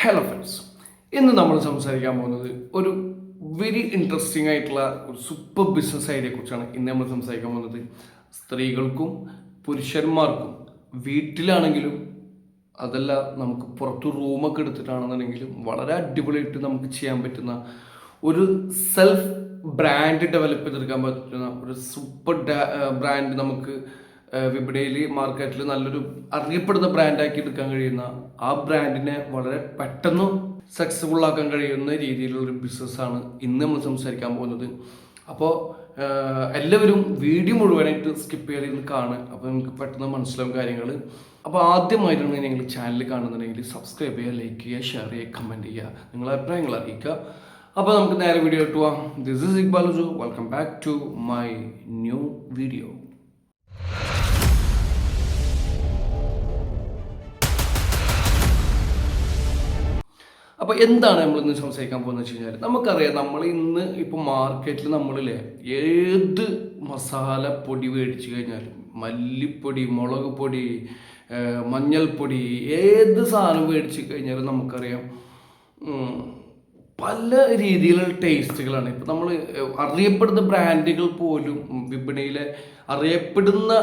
Hello friends, ഇന്ന് നമ്മൾ സംസാരിക്കാൻ പോകുന്നത് ഒരു വെരി ഇൻട്രസ്റ്റിംഗ് ആയിട്ടുള്ള ഒരു സൂപ്പർ ബിസിനസ് ഐഡിയയെ കുറിച്ചാണ്. ഇന്ന് നമ്മൾ സംസാരിക്കാൻ പോകുന്നത് സ്ത്രീകൾക്കും പുരുഷന്മാർക്കും വീട്ടിലാണെങ്കിലും അതല്ല നമുക്ക് പുറത്ത് റൂമൊക്കെ എടുത്തിട്ടാണെന്നുണ്ടെങ്കിലും വളരെ അടിപൊളിയായിട്ട് നമുക്ക് ചെയ്യാൻ പറ്റുന്ന ഒരു സെൽഫ് ബ്രാൻഡ് ഡെവലപ്പ് ചെയ്തെടുക്കാൻ പറ്റുന്ന ഒരു സൂപ്പർ ബ്രാൻഡ് നമുക്ക് വിപണിയിൽ മാർക്കറ്റിൽ നല്ലൊരു അറിയപ്പെടുന്ന ബ്രാൻഡാക്കി എടുക്കാൻ കഴിയുന്ന ആ ബ്രാൻഡിനെ വളരെ പെട്ടെന്ന് സക്സസ്ഫുൾ ആക്കാൻ കഴിയുന്ന രീതിയിലുള്ളൊരു ബിസിനസ്സാണ് ഇന്ന് നമ്മൾ സംസാരിക്കാൻ പോകുന്നത്. അപ്പോൾ എല്ലാവരും വീഡിയോ മുഴുവനായിട്ട് സ്കിപ്പ് ചെയ്തിരുന്ന് കാണുക, അപ്പോൾ നിങ്ങൾക്ക് പെട്ടെന്ന് മനസ്സിലാവും കാര്യങ്ങൾ. അപ്പോൾ ആദ്യമായിട്ടാണ് നിങ്ങൾ ചാനൽ കാണുന്നുണ്ടെങ്കിൽ സബ്സ്ക്രൈബ് ചെയ്യുക, ലൈക്ക് ചെയ്യുക, ഷെയർ ചെയ്യുക, കമൻറ്റ് ചെയ്യുക, നിങ്ങളുടെ അഭിപ്രായങ്ങൾ അറിയിക്കുക. അപ്പോൾ നമുക്ക് നേരെ വീഡിയോ ഇട്ട് പോവാം. ദിസ് ഈസ് ഇക്ബാൽ ജു. Welcome back to my new video. അപ്പോൾ എന്താണ് നമ്മളിന്ന് സംസാരിക്കാൻ പോകുന്നത് വെച്ച് കഴിഞ്ഞാൽ, നമുക്കറിയാം നമ്മൾ ഇന്ന് ഇപ്പോൾ മാർക്കറ്റിൽ നമ്മളില്ലേ ഏത് മസാല പൊടി മേടിച്ച് കഴിഞ്ഞാലും മല്ലിപ്പൊടി, മുളക് പൊടി, മഞ്ഞൾപ്പൊടി, ഏത് സാധനം മേടിച്ച് കഴിഞ്ഞാലും നമുക്കറിയാം പല രീതിയിലുള്ള ടേസ്റ്റുകളാണ്. ഇപ്പം നമ്മൾ അറിയപ്പെടുന്ന ബ്രാൻഡുകൾ പോലും വിപണിയിലെ അറിയപ്പെടുന്ന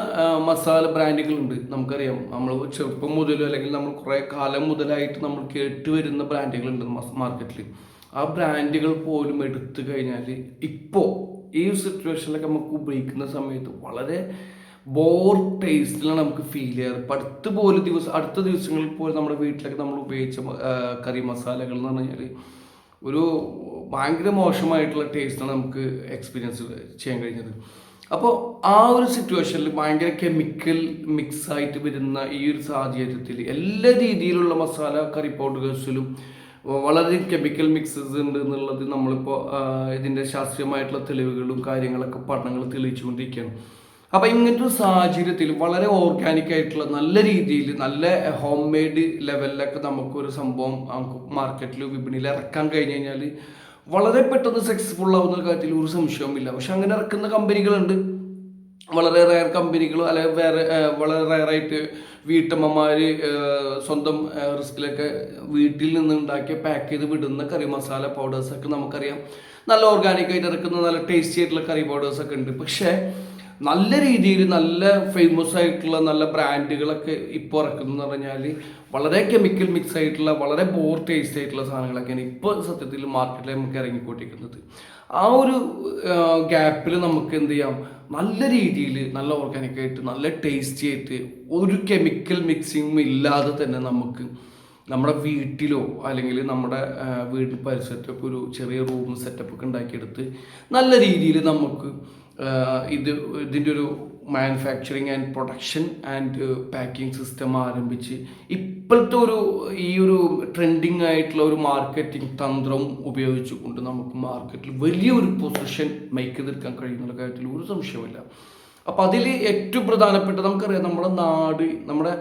മസാല ബ്രാൻഡുകളുണ്ട്. നമുക്കറിയാം നമ്മൾ ചെറുപ്പം മുതലോ അല്ലെങ്കിൽ നമ്മൾ കുറേ കാലം മുതലായിട്ട് നമ്മൾ കേട്ടുവരുന്ന ബ്രാൻഡുകളുണ്ട് മാർക്കറ്റിൽ. ആ ബ്രാൻഡുകൾ പോലും എടുത്തു കഴിഞ്ഞാൽ ഇപ്പോൾ ഈ സിറ്റുവേഷനിലൊക്കെ നമുക്ക് ഉപയോഗിക്കുന്ന സമയത്ത് വളരെ ബോർ ടേസ്റ്റിലാണ് നമുക്ക് ഫീൽ ചെയ്യാറ്. ഇപ്പം അടുത്ത ദിവസങ്ങളിൽ പോലും നമ്മുടെ വീട്ടിലൊക്കെ നമ്മൾ ഉപയോഗിച്ച കറി മസാലകൾ എന്ന് പറഞ്ഞു കഴിഞ്ഞാൽ ഒരു ഭയങ്കര മോശമായിട്ടുള്ള ടേസ്റ്റാണ് നമുക്ക് എക്സ്പീരിയൻസ് ചെയ്യാൻ കഴിഞ്ഞത്. അപ്പോൾ ആ ഒരു സിറ്റുവേഷനിൽ ഭയങ്കര കെമിക്കൽ മിക്സ് ആയിട്ട് വരുന്ന ഈ ഒരു സാഹചര്യത്തിൽ എല്ലാ രീതിയിലുള്ള മസാല കറി പൗഡേഴ്സിലും വളരെ കെമിക്കൽ മിക്സസ് ഉണ്ട് എന്നുള്ളത് നമ്മളിപ്പോൾ ഇതിൻ്റെ ശാസ്ത്രീയമായിട്ടുള്ള തെളിവുകളും കാര്യങ്ങളൊക്കെ പഠനങ്ങൾ തെളിയിച്ചുകൊണ്ടിരിക്കുകയാണ്. അപ്പോൾ ഇങ്ങനത്തെ ഒരു സാഹചര്യത്തിൽ വളരെ ഓർഗാനിക് ആയിട്ടുള്ള നല്ല രീതിയിൽ നല്ല ഹോം മെയ്ഡ് ലെവലിലൊക്കെ നമുക്കൊരു സംഭവം നമുക്ക് മാർക്കറ്റിൽ വിപണിയിൽ ഇറക്കാൻ കഴിഞ്ഞ് കഴിഞ്ഞാൽ വളരെ പെട്ടെന്ന് സക്സസ്ഫുൾ ആവുന്ന കാര്യത്തിൽ ഒരു സംശയവുമില്ല. പക്ഷെ അങ്ങനെ ഇറക്കുന്ന കമ്പനികളുണ്ട്, വളരെ റയർ കമ്പനികൾ, അല്ലെങ്കിൽ വളരെ റയറായിട്ട് വീട്ടമ്മമാർ സ്വന്തം റിസ്കിലൊക്കെ വീട്ടിൽ നിന്ന് ഉണ്ടാക്കിയ പാക്ക് ചെയ്ത് വിടുന്ന കറി മസാല പൗഡേഴ്സൊക്കെ നമുക്കറിയാം. നല്ല ഓർഗാനിക്കായിട്ട് ഇറക്കുന്ന നല്ല ടേസ്റ്റി ആയിട്ടുള്ള കറി പൗഡേഴ്സൊക്കെ ഉണ്ട്. പക്ഷേ നല്ല രീതിയിൽ നല്ല ഫേമസ് ആയിട്ടുള്ള നല്ല ബ്രാൻഡുകളൊക്കെ ഇപ്പോൾ ഇറക്കുന്നതെന്ന് പറഞ്ഞാൽ വളരെ കെമിക്കൽ മിക്സ് ആയിട്ടുള്ള വളരെ ബോർ ടേസ്റ്റ് ആയിട്ടുള്ള സാധനങ്ങളൊക്കെയാണ് ഇപ്പോൾ സത്യത്തിൽ മാർക്കറ്റിൽ നമുക്ക് ഇറങ്ങിക്കൊണ്ടിരിക്കുന്നത്. ആ ഒരു ഗ്യാപ്പിൽ നമുക്ക് എന്ത് ചെയ്യാം, നല്ല രീതിയിൽ നല്ല ഓർഗാനിക്കായിട്ട് നല്ല ടേസ്റ്റി ആയിട്ട് ഒരു കെമിക്കൽ മിക്സിങ്ങും ഇല്ലാതെ തന്നെ നമുക്ക് നമ്മുടെ വീട്ടിലോ അല്ലെങ്കിൽ നമ്മുടെ വീട്ടിൽ പരിസരത്തൊക്കെ ഒരു ചെറിയ റൂം സെറ്റപ്പ് ഒക്കെ ഉണ്ടാക്കിയെടുത്ത് നല്ല രീതിയിൽ നമുക്ക് ഇതിൻ്റെ ഒരു manufacturing and production and packing system ആരംഭിച്ച് ഇപ്പോഴത്തെ ഈ ഒരു ട്രെൻഡിങ് ആയിട്ടുള്ള ഒരു മാർക്കറ്റിംഗ് തന്ത്രം ഉപയോഗിച്ചുകൊണ്ട് നമുക്ക് മാർക്കറ്റിൽ വലിയൊരു പൊസിഷൻ മേക്ക് ചെയ്തെടുക്കാൻ കഴിയുന്ന കാര്യത്തിൽ ഒരു സംശയമില്ല. അപ്പോൾ അതിൽ ഏറ്റവും പ്രധാനപ്പെട്ട നമുക്കറിയാം, നമ്മുടെ നാട്, നമ്മുടെ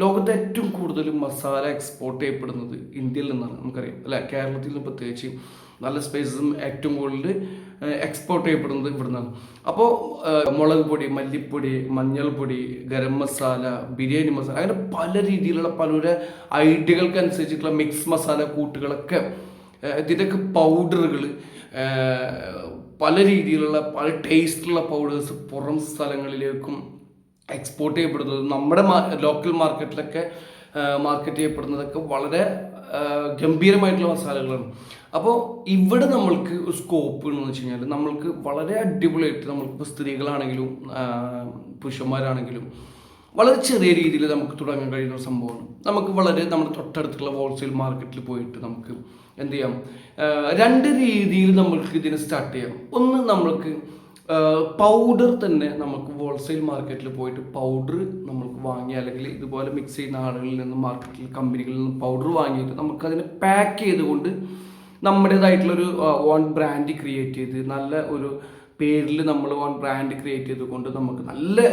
ലോകത്തെ ഏറ്റവും കൂടുതൽ മസാല എക്സ്പോർട്ട് ചെയ്യപ്പെടുന്നത് ഇന്ത്യയിൽ നിന്നാണ്. നമുക്കറിയാം അല്ലേ, കേരളത്തിൽ നിന്ന് പ്രത്യേകിച്ച് നല്ല സ്പൈസസും ഏറ്റവും കൂടുതൽ എക്സ്പോർട്ട് ചെയ്യപ്പെടുന്നത് ഇവിടെ നിന്നാണ്. അപ്പോൾ മുളക് പൊടി, മല്ലിപ്പൊടി, മഞ്ഞൾപ്പൊടി, ഗരം മസാല, ബിരിയാണി മസാല, അങ്ങനെ പല രീതിയിലുള്ള പല ഐഡിയകൾക്കനുസരിച്ചിട്ടുള്ള മിക്സ് മസാല കൂട്ടുകളൊക്കെ, ഇതിൻ്റെയൊക്കെ പൗഡറുകൾ, പല രീതിയിലുള്ള പല ടേസ്റ്റുള്ള പൗഡേഴ്സ് പുറം സ്ഥലങ്ങളിലേക്കും എക്സ്പോർട്ട് ചെയ്യപ്പെടുന്നത്, നമ്മുടെ ലോക്കൽ മാർക്കറ്റിലൊക്കെ മാർക്കറ്റ് ചെയ്യപ്പെടുന്നതൊക്കെ വളരെ ഗംഭീരമായിട്ടുള്ള മസാലകളാണ്. അപ്പോൾ ഇവിടെ നമ്മൾക്ക് സ്കോപ്പ് എന്ന് വെച്ച് കഴിഞ്ഞാൽ നമ്മൾക്ക് വളരെ അടിപൊളിയായിട്ട് നമ്മൾക്കിപ്പോൾ സ്ത്രീകളാണെങ്കിലും പുരുഷന്മാരാണെങ്കിലും വളരെ ചെറിയ രീതിയിൽ നമുക്ക് തുടങ്ങാൻ കഴിയുന്ന സംഭവമാണ്. നമുക്ക് വളരെ നമ്മുടെ തൊട്ടടുത്തുള്ള ഹോൾസെയിൽ മാർക്കറ്റിൽ പോയിട്ട് നമുക്ക് എന്ത് ചെയ്യാം, രണ്ട് രീതിയിൽ നമ്മൾക്ക് ഇതിനെ സ്റ്റാർട്ട് ചെയ്യാം. ഒന്ന്, നമ്മൾക്ക് പൗഡർ തന്നെ നമുക്ക് ഹോൾസെയിൽ മാർക്കറ്റിൽ പോയിട്ട് പൗഡർ നമ്മൾക്ക് വാങ്ങി, അല്ലെങ്കിൽ ഇതുപോലെ മിക്സ് ചെയ്യുന്ന ആളുകളിൽ നിന്ന് മാർക്കറ്റിൽ കമ്പനികളിൽ നിന്ന് പൗഡർ വാങ്ങിയിട്ട് നമുക്കതിനെ പാക്ക് ചെയ്തുകൊണ്ട് നമ്മുടേതായിട്ടുള്ളൊരു ഓൺ ബ്രാൻഡ് ക്രിയേറ്റ് ചെയ്ത് നല്ല ഒരു പേരിൽ നമ്മൾ ഓൺ ബ്രാൻഡ് ക്രിയേറ്റ് ചെയ്തുകൊണ്ട് നമുക്ക് നല്ല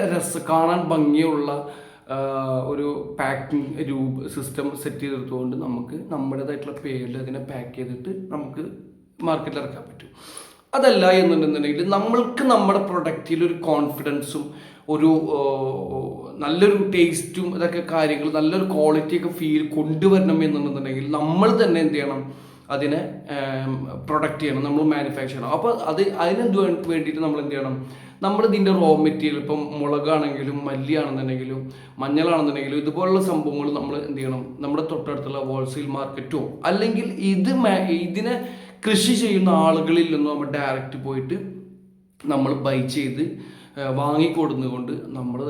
കാണാൻ ഭംഗിയുള്ള ഒരു പാക്കിംഗ് സിസ്റ്റം സെറ്റ് ചെയ്തെടുത്തുകൊണ്ട് നമുക്ക് നമ്മുടേതായിട്ടുള്ള പേരിൽ അതിനെ പാക്ക് ചെയ്തിട്ട് നമുക്ക് മാർക്കറ്റിൽ ഇറക്കാൻ പറ്റും. അതല്ല എന്നുണ്ടെന്നുണ്ടെങ്കിൽ നമ്മൾക്ക് നമ്മുടെ പ്രൊഡക്റ്റിൽ ഒരു കോൺഫിഡൻസും ഒരു നല്ലൊരു ടേസ്റ്റും ഇതൊക്കെ കാര്യങ്ങൾ നല്ലൊരു ക്വാളിറ്റിയൊക്കെ ഫീൽ കൊണ്ടുവരണം എന്നുണ്ടെന്നുണ്ടെങ്കിൽ നമ്മൾ തന്നെ എന്ത് ചെയ്യണം, അതിനെ പ്രൊഡക്റ്റ് ചെയ്യണം, നമ്മൾ മാനുഫാക്ചർ ചെയ്യണം. അപ്പോൾ അതിനെന്ത് വേണ്ടിയിട്ട് നമ്മൾ എന്ത് ചെയ്യണം, നമ്മൾ ഇതിൻ്റെ റോ മെറ്റീരിയൽ ഇപ്പം മുളകാണെങ്കിലും മല്ലിയാണെന്നുണ്ടെങ്കിലും മഞ്ഞളാണെന്നുണ്ടെങ്കിലും ഇതുപോലുള്ള സംഭവങ്ങൾ നമ്മൾ എന്ത് ചെയ്യണം, നമ്മുടെ തൊട്ടടുത്തുള്ള ഹോൾസെയിൽ മാർക്കറ്റോ അല്ലെങ്കിൽ ഇതിനെ കൃഷി ചെയ്യുന്ന ആളുകളിൽ നിന്നും നമ്മൾ ഡയറക്റ്റ് പോയിട്ട് നമ്മൾ ബൈ ചെയ്ത് വാങ്ങിക്കൊടുന്നുകൊണ്ട് നമ്മൾ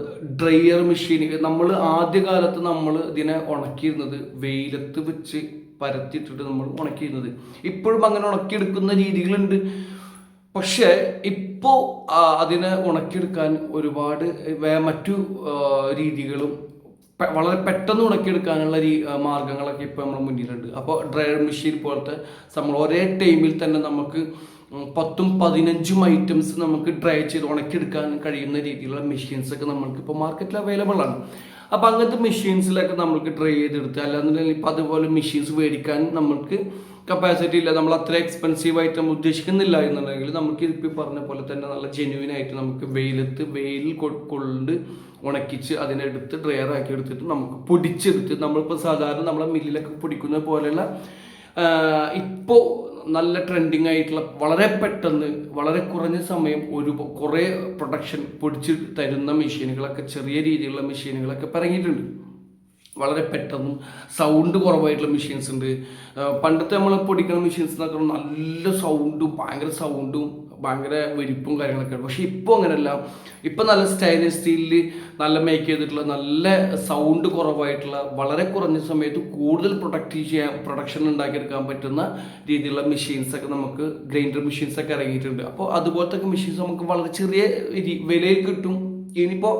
ഡ്രയർ മെഷീൻ, നമ്മൾ ആദ്യകാലത്ത് നമ്മൾ ഇതിനെ ഉണക്കിയിരുന്നത് വെയിലത്ത് വെച്ച് പരത്തിയിട്ടിട്ട് നമ്മൾ ഉണക്കിയിരുന്നത്. ഇപ്പോഴും അങ്ങനെ ഉണക്കിയെടുക്കുന്ന രീതികളുണ്ട്. പക്ഷേ ഇപ്പോൾ അതിനെ ഉണക്കിയെടുക്കാൻ ഒരുപാട് മറ്റു രീതികളും വളരെ പെട്ടെന്ന് ഉണക്കിയെടുക്കാനുള്ള മാർഗങ്ങളൊക്കെ ഇപ്പോൾ നമ്മുടെ മുന്നിലുണ്ട്. അപ്പോൾ ഡ്രയർ മെഷീൻ പോലത്തെ നമ്മൾ ഒരേ ടൈമിൽ തന്നെ നമുക്ക് 10-15 ഐറ്റംസ് നമുക്ക് ഡ്രൈ ചെയ്ത് ഉണക്കിയെടുക്കാൻ കഴിയുന്ന രീതിയിലുള്ള മെഷീൻസൊക്കെ നമ്മൾക്ക് ഇപ്പോൾ മാർക്കറ്റിൽ അവൈലബിൾ ആണ്. അപ്പോൾ അങ്ങനത്തെ മെഷീൻസിലൊക്കെ നമുക്ക് ഡ്രൈ ചെയ്തെടുത്ത്, അല്ലാന്നുണ്ടെങ്കിൽ ഇപ്പോൾ അതുപോലെ മെഷീൻസ് മേടിക്കാൻ നമ്മൾക്ക് കപ്പാസിറ്റി ഇല്ല, നമ്മൾ അത്ര എക്സ്പെൻസീവ് ആയിട്ട് നമ്മൾ ഉദ്ദേശിക്കുന്നില്ല എന്നുണ്ടെങ്കിൽ നമുക്ക് ഇപ്പോൾ പറഞ്ഞ പോലെ തന്നെ നല്ല ജെന്യുവിനായിട്ട് നമുക്ക് വെയിൽ കൊണ്ട് ഉണക്കിച്ച് അതിനെടുത്ത് ഡ്രയർ ആക്കി എടുത്തിട്ട് നമുക്ക് പൊടിച്ചെടുത്ത് നമ്മളിപ്പോൾ സാധാരണ നമ്മളെ മില്ലിലൊക്കെ പൊടിക്കുന്ന പോലെയുള്ള ഇപ്പോൾ നല്ല ട്രെൻഡിങ് ആയിട്ടുള്ള വളരെ പെട്ടെന്ന് വളരെ കുറഞ്ഞ സമയം കുറേ പ്രൊഡക്ഷൻ പൊടിച്ച് തരുന്ന മെഷീനുകളൊക്കെ, ചെറിയ രീതിയിലുള്ള മെഷീനുകളൊക്കെ ഇറങ്ങിയിട്ടുണ്ട്. വളരെ പെട്ടെന്നും സൗണ്ട് കുറവായിട്ടുള്ള മെഷീൻസ് ഉണ്ട്. പണ്ടത്തെ നമ്മൾ പൊടിക്കുന്ന മെഷീൻസ് എന്നൊക്കെ നല്ല സൗണ്ടും ഭയങ്കര വലിപ്പും കാര്യങ്ങളൊക്കെ ഉണ്ട്. പക്ഷെ ഇപ്പോൾ അങ്ങനെയല്ല. ഇപ്പം നല്ല സ്റ്റൈലിഷ് സ്റ്റീലിൽ നല്ല മേക്ക് ചെയ്തിട്ടുള്ള നല്ല സൗണ്ട് കുറവായിട്ടുള്ള വളരെ കുറഞ്ഞ സമയത്ത് കൂടുതൽ പ്രൊഡക്ഷൻ ഉണ്ടാക്കിയെടുക്കാൻ പറ്റുന്ന രീതിയിലുള്ള മെഷീൻസൊക്കെ നമുക്ക് ഗ്രൈൻഡർ മെഷീൻസൊക്കെ ഇറങ്ങിയിട്ടുണ്ട്. അപ്പോൾ അതുപോലത്തെ മെഷീൻസ് നമുക്ക് വളരെ ചെറിയ വിലയിൽ കിട്ടും. ഇനിയിപ്പോൾ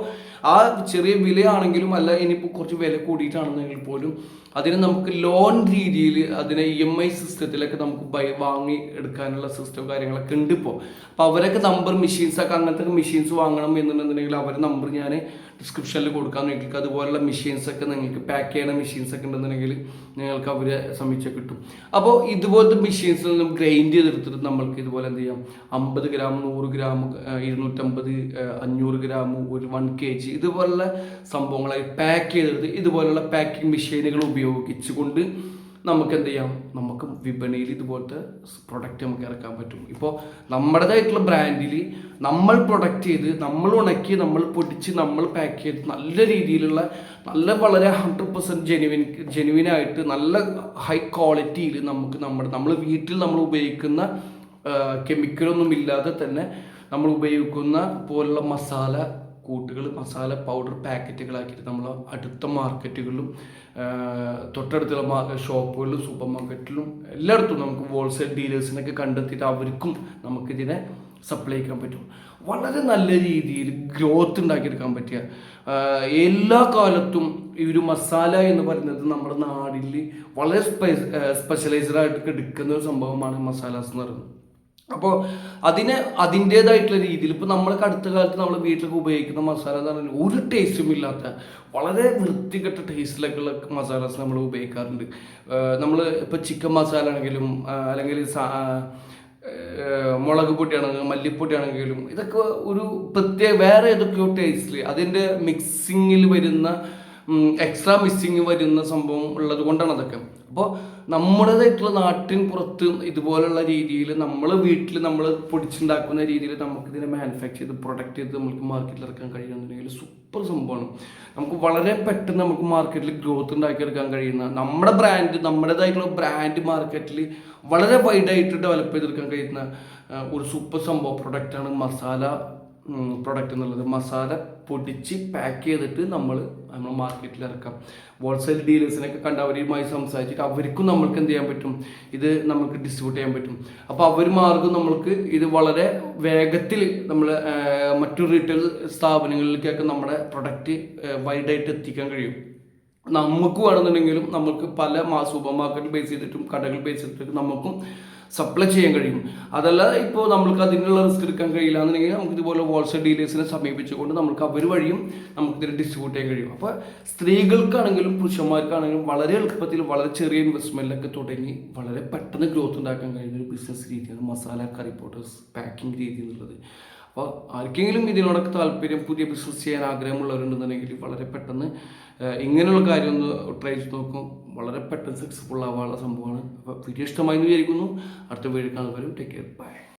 ആ ചെറിയ വിലയാണെങ്കിലും അല്ല, ഇനിയിപ്പോൾ കുറച്ച് വില കൂടിയിട്ടാണെന്നെങ്കിൽ പോലും അതിന് നമുക്ക് ലോൺ രീതിയിൽ അതിനെ EMI സിസ്റ്റത്തിലൊക്കെ നമുക്ക് വാങ്ങി എടുക്കാനുള്ള സിസ്റ്റം കാര്യങ്ങളൊക്കെ ഉണ്ട് ഇപ്പോൾ. അപ്പോൾ അവരൊക്കെ നമ്പർ മെഷീൻസൊക്കെ അങ്ങനത്തെ മെഷീൻസ് വാങ്ങണം എന്നുണ്ടെന്നുണ്ടെങ്കിൽ അവരുടെ നമ്പർ ഞാൻ ഡിസ്ക്രിപ്ഷനിൽ കൊടുക്കാൻ നിങ്ങൾക്ക്. അതുപോലുള്ള മെഷീൻസൊക്കെ നിങ്ങൾക്ക് പാക്ക് ചെയ്യുന്ന മെഷീൻസൊക്കെ ഉണ്ടെന്നുണ്ടെങ്കിൽ നിങ്ങൾക്ക് അവരെ സമീപിച്ചാൽ കിട്ടും. അപ്പോൾ ഇതുപോലത്തെ മെഷീൻസിൽ നിന്നും ഗ്രൈൻഡ് ചെയ്തെടുത്തിട്ട് നമ്മൾക്ക് ഇതുപോലെ എന്ത് ചെയ്യാം, 50 ഗ്രാം 100 ഗ്രാം 250 500 ഗ്രാം 1 kg ഇതുപോലുള്ള സംഭവങ്ങളെ പാക്ക് ചെയ്തെടുത്ത് ഇതുപോലുള്ള പാക്കിംഗ് മെഷീനുകൾ ഉപയോഗിച്ചുകൊണ്ട് നമുക്ക് എന്ത് ചെയ്യാം, നമുക്ക് വിപണിയിൽ ഇതുപോലത്തെ പ്രൊഡക്റ്റ് നമുക്ക് ഇറക്കാൻ പറ്റും. ഇപ്പോൾ നമ്മുടേതായിട്ടുള്ള ബ്രാൻഡിൽ നമ്മൾ പ്രൊഡക്റ്റ് ചെയ്ത് നമ്മൾ ഉണക്കി നമ്മൾ പൊടിച്ച് നമ്മൾ പാക്ക് ചെയ്ത് നല്ല രീതിയിലുള്ള വളരെ 100% ജെനുവിനായിട്ട് നല്ല ഹൈ ക്വാളിറ്റിയിൽ നമുക്ക് നമ്മൾ വീട്ടിൽ നമ്മൾ ഉപയോഗിക്കുന്ന കെമിക്കലൊന്നും ഇല്ലാതെ തന്നെ നമ്മൾ ഉപയോഗിക്കുന്ന പോലുള്ള മസാല കൂട്ടുകൾ, മസാല പൗഡർ പാക്കറ്റുകളാക്കിയിട്ട് നമ്മൾ അടുത്ത മാർക്കറ്റുകളിലും തൊട്ടടുത്തുള്ള ഷോപ്പുകളിലും സൂപ്പർ മാർക്കറ്റിലും എല്ലായിടത്തും നമുക്ക് ഹോൾസെയിൽ ഡീലേഴ്സിനൊക്കെ കണ്ടെത്തിയിട്ട് അവർക്കും നമുക്കിതിനെ സപ്ലൈ ചെയ്യാൻ പറ്റും. വളരെ നല്ല രീതിയിൽ ഗ്രോത്ത് ഉണ്ടാക്കിയെടുക്കാൻ പറ്റിയ എല്ലാ കാലത്തും ഈ ഒരു മസാല എന്ന് പറയുന്നത് നമ്മുടെ നാടിൽ വളരെ സ്പെഷ്യലൈസ്ഡ് ആയിട്ട് എടുക്കുന്ന ഒരു സംഭവമാണ് മസാലാസ് എന്ന് പറയുന്നത്. അപ്പോൾ അതിൻ്റേതായിട്ടുള്ള രീതിയിൽ ഇപ്പോൾ നമ്മൾക്ക് അടുത്ത കാലത്ത് നമ്മൾ വീട്ടിലൊക്കെ ഉപയോഗിക്കുന്ന മസാല എന്ന് പറഞ്ഞാൽ ഒരു ടേസ്റ്റും ഇല്ലാത്ത വളരെ വൃത്തികെട്ട ടേസ്റ്റിലൊക്കെയുള്ള മസാലാസ് നമ്മൾ ഉപയോഗിക്കാറുണ്ട്. നമ്മൾ ഇപ്പോൾ ചിക്കൻ മസാല ആണെങ്കിലും അല്ലെങ്കിൽ മുളക് പൊടിയാണെങ്കിലും മല്ലിപ്പൊടിയാണെങ്കിലും ഇതൊക്കെ ഒരു വേറെ ഏതൊക്കെയോ ടേസ്റ്റിൽ അതിൻ്റെ മിക്സിങ്ങിൽ വരുന്ന എക്സ്ട്രാ മിക്സിങ് വരുന്ന സംഭവം ഉള്ളത് കൊണ്ടാണ് അതൊക്കെ. അപ്പോൾ നമ്മുടേതായിട്ടുള്ള നാട്ടിൻ പുറത്ത് ഇതുപോലുള്ള രീതിയിൽ നമ്മൾ വീട്ടിൽ നമ്മൾ പൊടിച്ചുണ്ടാക്കുന്ന രീതിയിൽ നമുക്കിതിനെ മാനുഫാക്ചർ ചെയ്ത് പ്രൊഡക്റ്റ് ചെയ്ത് നമുക്ക് മാർക്കറ്റിൽ ഇറക്കാൻ കഴിയുന്നുണ്ടെങ്കിൽ സൂപ്പർ സംഭവമാണ്. നമുക്ക് വളരെ പെട്ടെന്ന് നമുക്ക് മാർക്കറ്റിൽ ഗ്രോത്ത് ഉണ്ടാക്കിയെടുക്കാൻ കഴിയുന്ന നമ്മുടേതായിട്ടുള്ള ബ്രാൻഡ് മാർക്കറ്റിൽ വളരെ വൈഡായിട്ട് ഡെവലപ്പ് ചെയ്തെടുക്കാൻ കഴിയുന്ന ഒരു സൂപ്പർ സംഭവം പ്രൊഡക്റ്റാണ് മസാല പ്രൊഡക്റ്റ് എന്നുള്ളത്. മസാല പൊടിച്ച് പാക്ക് ചെയ്തിട്ട് നമ്മൾ മാർക്കറ്റിൽ ഇറക്കാം. ഹോൾസെയിൽ ഡീലേഴ്സിനൊക്കെ കണ്ട് അവരുമായി സംസാരിച്ചിട്ട് അവർക്കും നമ്മൾക്ക് എന്ത് ചെയ്യാൻ പറ്റും, ഇത് നമുക്ക് ഡിസ്ട്രിബ്യൂട്ട് ചെയ്യാൻ പറ്റും. അപ്പോൾ അവർ മാർഗം നമ്മൾക്ക് ഇത് വളരെ വേഗത്തിൽ നമ്മൾ മറ്റു റീറ്റെയിൽ സ്ഥാപനങ്ങളിലേക്കൊക്കെ നമ്മുടെ പ്രൊഡക്റ്റ് വൈഡായിട്ട് എത്തിക്കാൻ കഴിയും. നമുക്ക് വേണമെന്നുണ്ടെങ്കിലും നമുക്ക് പല സൂപ്പർ മാർക്കറ്റ് ബേസ് ചെയ്തിട്ടും കടകൾ ബേസ് ചെയ്തിട്ടും നമുക്കും സപ്ലൈ ചെയ്യാൻ കഴിയും. അതല്ല ഇപ്പോൾ നമ്മൾക്ക് അതിനുള്ള റിസ്ക് എടുക്കാൻ കഴിയില്ല എന്നുണ്ടെങ്കിൽ നമുക്ക് ഇതുപോലെ ഹോൾസെയിൽ ഡീലേഴ്സിനെ സമീപിച്ചുകൊണ്ട് നമുക്ക് അവർ വഴിയും നമുക്ക് ഇതിനെ ഡിസ്ട്രിബ്യൂട്ട് ചെയ്യാൻ കഴിയും. അപ്പോൾ സ്ത്രീകൾക്കാണെങ്കിലും പുരുഷന്മാർക്കാണെങ്കിലും വളരെ എളുപ്പത്തിൽ വളരെ ചെറിയ ഇൻവെസ്റ്റ്മെൻറ്റിലൊക്കെ തുടങ്ങി വളരെ പെട്ടെന്ന് ഗ്രോത്ത് ഉണ്ടാക്കാൻ കഴിയുന്ന ഒരു ബിസിനസ് രീതിയാണ് മസാല കറി പൗഡേഴ്സ് പാക്കിംഗ് രീതി എന്നുള്ളത്. അപ്പോൾ ആർക്കെങ്കിലും ഇതിനോടൊക്കെ താല്പര്യം, പുതിയ ബിസിനസ് ചെയ്യാൻ ആഗ്രഹമുള്ളവരുണ്ടെന്നുണ്ടെങ്കിൽ വളരെ പെട്ടെന്ന് ഇങ്ങനെയുള്ള കാര്യം ഒന്ന് ട്രൈ ചെയ്ത് നോക്കും. വളരെ പെട്ടെന്ന് സക്സസ്ഫുൾ ആവാനുള്ള സംഭവമാണ്. അപ്പോൾ വീഡിയോ ഇഷ്ടമായി എന്ന് വിചാരിക്കുന്നു. അടുത്ത വീഡിയോ കാണുന്നവരും ടേക്ക് കെയർ, ബൈ.